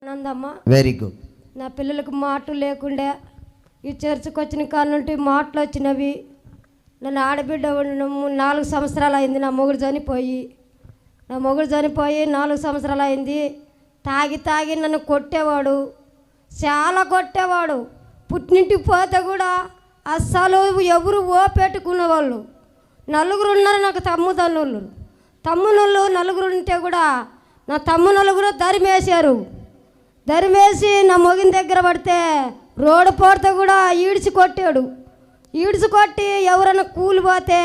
Anandamma. Very good. నా పిల్లలకు మాటలు లేకుండే ఈ చర్చికి వచ్చిన కాడ నుండి మాటలు వచ్చినవి. నన్ను ఆడబిడ్డ 4 సంవత్సరాలు అయింది. నా మొగుడు చనిపోయి 4 సంవత్సరాలు అయింది. తాగి నన్ను కొట్టేవాడు, చాలా కొట్టేవాడు. పుట్టినింటికి పోతే కూడా అస్సలు ఎవరు పెట్టుకునేవాళ్ళు. 4 ఉన్నారు నాకు తమ్ముళ్ళు 4 ఉంటే కూడా నా తమ్ముళ్ళు కూడా దరిమేసి నా మొగిన దగ్గర పడితే రోడ్డు పోడితే కూడా ఈడ్చి కొట్టి ఎవరైనా కూలిపోతే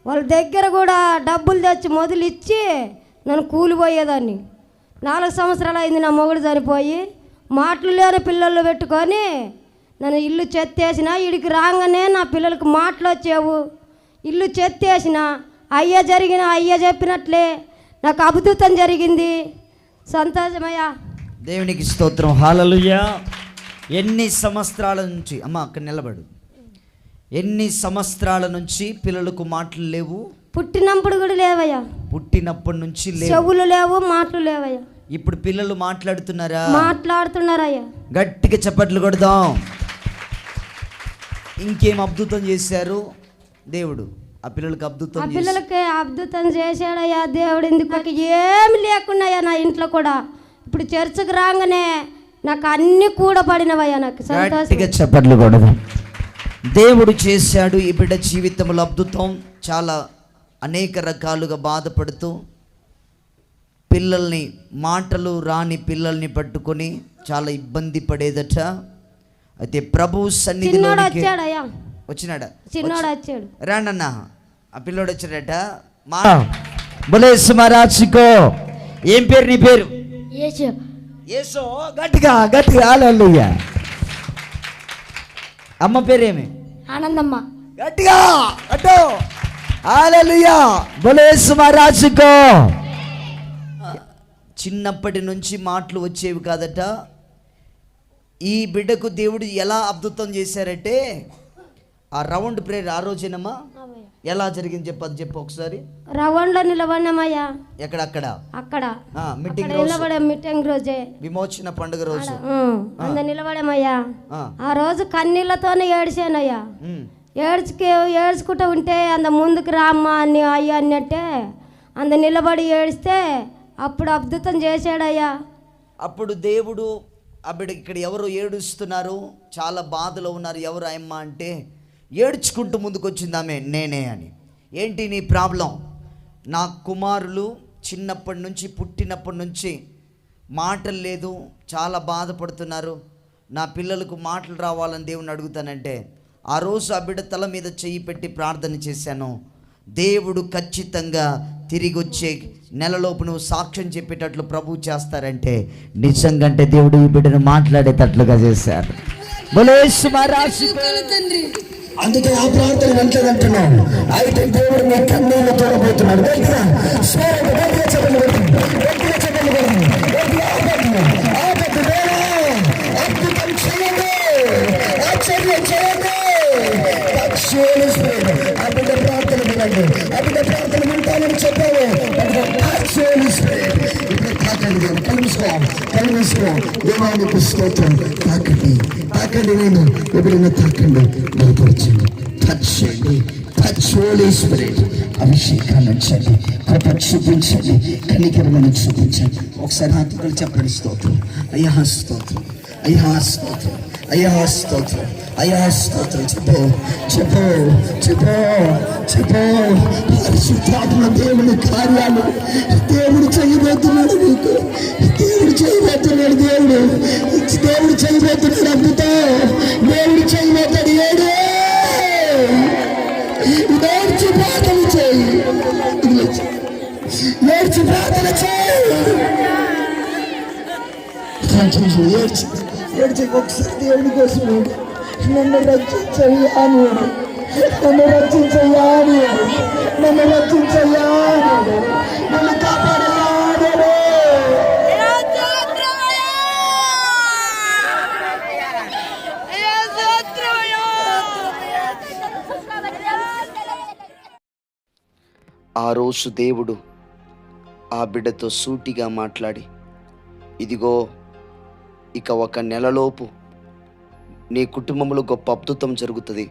వాళ్ళ దగ్గర కూడా డబ్బులు తెచ్చి మొదలు ఇచ్చి నన్ను కూలిపోయేదాన్ని. 4 సంవత్సరాలు అయింది నా మొగుడు చనిపోయి. మాటలు లేని పిల్లలు పెట్టుకొని నన్ను ఇల్లు చెత్తేసిన. ఇడికి రాగానే నా పిల్లలకు మాటలు వచ్చేవు. ఇల్లు చెత్తేసిన. అయ్య చెప్పినట్లే నాకు అద్భుతం జరిగింది. సంతోషమయ్యా, దేవునికి స్తోత్రం. హల్లెలూయా. ఎన్ని సంవత్సరాల నుంచి అమ్మ అక్కడ నిలబడు, ఎన్ని సంవత్సరాల నుంచి పిల్లలకు మాటలు లేవు? పుట్టినప్పుడు కూడా లేవయ్యా. పుట్టినప్పటి నుంచి చెవులు లేవు, మాటలు లేవయ్యా. ఇప్పుడు పిల్లలు మాట్లాడుతున్నారా? మాట్లాడుతున్నారయ్యా. గట్టిగా చప్పట్లు కొడదాం. ఇంకేం అద్భుతం చేశారు దేవుడు? ఆ పిల్లలకి అద్భుతం చేశాడయ్యా దేవుడు. ఎందుకు ఏమి లేకున్నాయా నా ఇంట్లో కూడా. ఇప్పుడు చర్చకు రాగానే నాకు అన్ని కూడబడినవయ్యా. నాకు గట్టిగా చప్పట్లు కొడదాం. దేవుడు చేశాడు ఈ బిడ్డ జీవితంలో అద్భుతం. చాలా అనేక రకాలుగా బాధపడుతూ పిల్లల్ని, మాటలు రాని పిల్లల్ని పట్టుకొని చాలా ఇబ్బంది పడేదట. అయితే ప్రభు సన్నిధిలో వచ్చినాడా? చిన్నోడు వచ్చాడు. రానన్నా ఆ పిల్లోడు వచ్చాడట. బులేసు మహారాజుకో. ఏం పేరు నీ పేరు? యేసు. గట్టిగా హల్లెలూయా. అమ్మ పేరేమి? ఆనందమ్మ. గట్టిగా అటో హల్లెలూయా. బులేసు మహారాజుకో. చిన్నప్పటి నుంచి మాటలు వచ్చేవి కాదట. ఈ బిడ్డకు దేవుడు ఎలా అద్భుతం చేశారంటే, ఆ రౌండ్ ప్రేయర్ ఆ రోజేనమ్మా ఎలా జరిగింది చెప్పు ఒకసారి. రౌండ్ లో నిలబడినామయ్యా. అక్కడ మీటింగ్ రోజే, విమోచన పండుగ రోజు నిలబడామయ్యా. ఆ రోజు కన్నీళ్లతోనే ఏడ్చానయ్యా. ఏడ్చుకుంటూ ఉంటే అంత ముందుకు రామ్మా అని అయ్యా అన్నట్టే అంత నిలబడి ఏడిస్తే అప్పుడు అద్భుతం చేశాడయ్యా. అప్పుడు దేవుడు ఆ బిడ్డ ఇక్కడ ఎవరు ఏడుస్తున్నారు, చాలా బాధలో ఉన్నారు, ఎవరు అమ్మ అంటే ఏడ్చుకుంటూ ముందుకు వచ్చింది ఆమె. నేనే అని. ఏంటి నీ ప్రాబ్లం? నా కుమారులు చిన్నప్పటి నుంచి, పుట్టినప్పటి నుంచి మాటలు లేదు, చాలా బాధపడుతున్నారు. నా పిల్లలకు మాటలు రావాలని దేవుని అడుగుతానంటే ఆ రోజు ఆ బిడ్డ తల మీద చెయ్యి పెట్టి ప్రార్థన చేశాను. దేవుడు ఖచ్చితంగా తిరిగి వచ్చే నెలలోపు నువ్వు సాక్ష్యం చెప్పేటట్లు ప్రభు చేస్తారంటే నిజంగా అంటే దేవుడు ఈ బిడ్డను మాట్లాడేటట్లుగా చేశారు. అందుకే ఆ ప్రార్థన వెంటనంటున్నాను. అయితే దేవుడు మీ కన్నీళ్ళు తోడబోతున్నాడు. ప్రార్థన వినండి. అప్పుడు ప్రార్థన వింటానని చెప్పావు. దేవానికి స్తోత్రం. తాకండి నేను ఎవరైనా తాకండి, బలపరచండి, టచ్ చేయండి. Touch holy spirit. అభిషేకాన్ని ఉంచండి, కృప చూపించండి, కనికరమని చూపించండి. ఒకసారి ఆత్మలు చెప్పండి. స్తోత్రం అయ్యా, స్తోత్రం అయ్యా, స్తోత్రం అయ్యా, స్తోత్రం అయ్యా, స్తోత్రం. చెప్పు పరిశుద్ధాత్మ దేవుని కార్యాలు దేవుడు చేయబోతున్నాడు. నీకు దేవుడు చేయబోతున్నాడు. దేవుడు చేయబోతున్నాడు. అద్భుతం దేవుడు చేయబోతాడు. ఏడ్చి ప్రార్థన చేయి. ఏడ్చి ఒకసారి దేవుడి కోసం నన్ను రక్షించయ్యా అన్నాడు. నన్ను కాపాడయ్యా అన్నాడు. ఆ రోజు దేవుడు ఆ బిడ్డతో సూటిగా మాట్లాడి, ఇదిగో ఇక 1 నెలలోపు నీ కుటుంబంలో గొప్ప అద్భుతం జరుగుతుంది.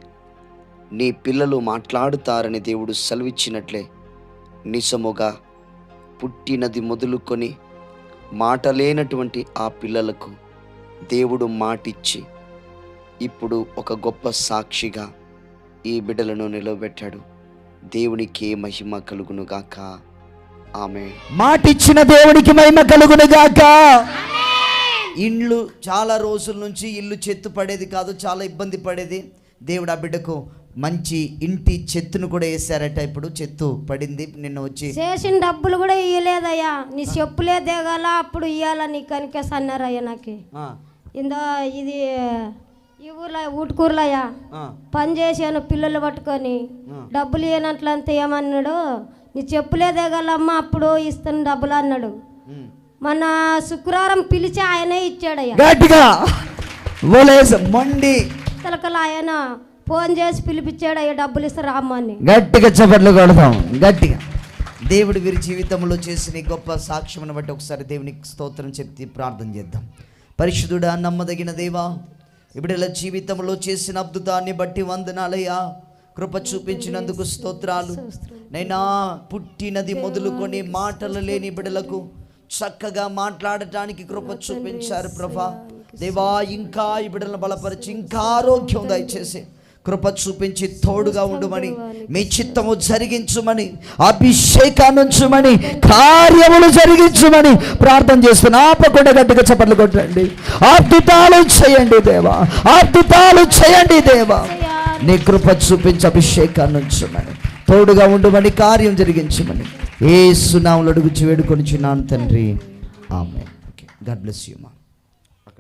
నీ పిల్లలు మాట్లాడుతారని దేవుడు సెలవిచ్చినట్లే నిజముగా పుట్టినది మొదలుకొని మాట లేనటువంటి ఆ పిల్లలకు దేవుడు మాటిచ్చి ఇప్పుడు ఒక గొప్ప సాక్షిగా ఈ బిడ్డలను నిలబెట్టాడు. దేవునికి మహిమ కలుగునుగాక. ఆమె మాటిచ్చిన దేవునికి మహిమ కలుగునుగాక. ఇండ్లు చాలా రోజుల నుంచి ఇల్లు చెత్త పడేది కాదు, చాలా ఇబ్బంది పడేది. దేవుడు ఆ బిడ్డకు మంచి ఇంటి చెత్తును కూడా వేసారట. ఇప్పుడు చెత్త పడింది. నిన్న వచ్చి చేసిన డబ్బులు కూడా ఇవ్వలేదయ్యా. నీ చెప్పులే దిగాల అప్పుడు ఇవ్వాల నీ కనికేసి అన్నారయ్యా. నాకు ఇందో ఇది ఈ ఊర్లో ఊటుకూరులయ్యా పని చేశాను పిల్లలు పట్టుకొని, డబ్బులు ఇవ్వనట్లంతా ఏమన్నాడు, నీ చెప్పులే దిగాలమ్మా అప్పుడు ఇస్తాను డబ్బులు అన్నాడు. మన శుక్రవారం పిలిచి ఆయనే ఇచ్చాడయ్యా. గట్టిగా మండి తలకల ఆయన ఫోన్ చేసి పిలిపించాడు, అయ్యా డబ్బులు ఇస్తారు రామ్మని. గట్టిగా చప్పట్లు కొడదాం గట్టిగా. దేవుడు వీరి జీవితంలో చేసిన ఈ గొప్ప సాక్ష్యమును బట్టి ఒకసారి దేవునికి స్తోత్రం చెప్పి ప్రార్థన చేద్దాం. పరిశుద్ధుడా, నమ్మదగిన దేవా, బిడ్డల జీవితంలో చేసిన అద్భుతాన్ని బట్టి వందనాలయ్యా. కృప చూపించినందుకు స్తోత్రాలు నైనా. పుట్టినది మొదలుకొని మాటలు లేని బిడ్డలకు చక్కగా మాట్లాడటానికి కృప చూపించారు ప్రభా. దేవా, ఇంకా ఈ బిడ్డలను బలపరిచి ఇంకా ఆరోగ్యం దయచేసి కృప చూపించి తోడుగా ఉండుమని, మీ చిత్తము జరిగించుమని, అభిషేకాన్ని ఉంచుమని, కార్యములు జరిగించుమని ప్రార్థన చేస్తున్నా. ఆపకుండా గట్టిగా చప్పట్లు కొట్టండి. అద్భుతాలు చేయండి దేవా, అద్భుతాలు చేయండి దేవా. నీ కృప చూపించి అభిషేకాన్ని ఉంచుమని, తోడుగా ఉండుమని, కార్యం జరిగించమని యేసు నామములో అడుగుచు వేడుకొనిచున్నాను తండ్రి. ఆమేన్. ఓకే, గాడ్ బ్లెస్ యు మా.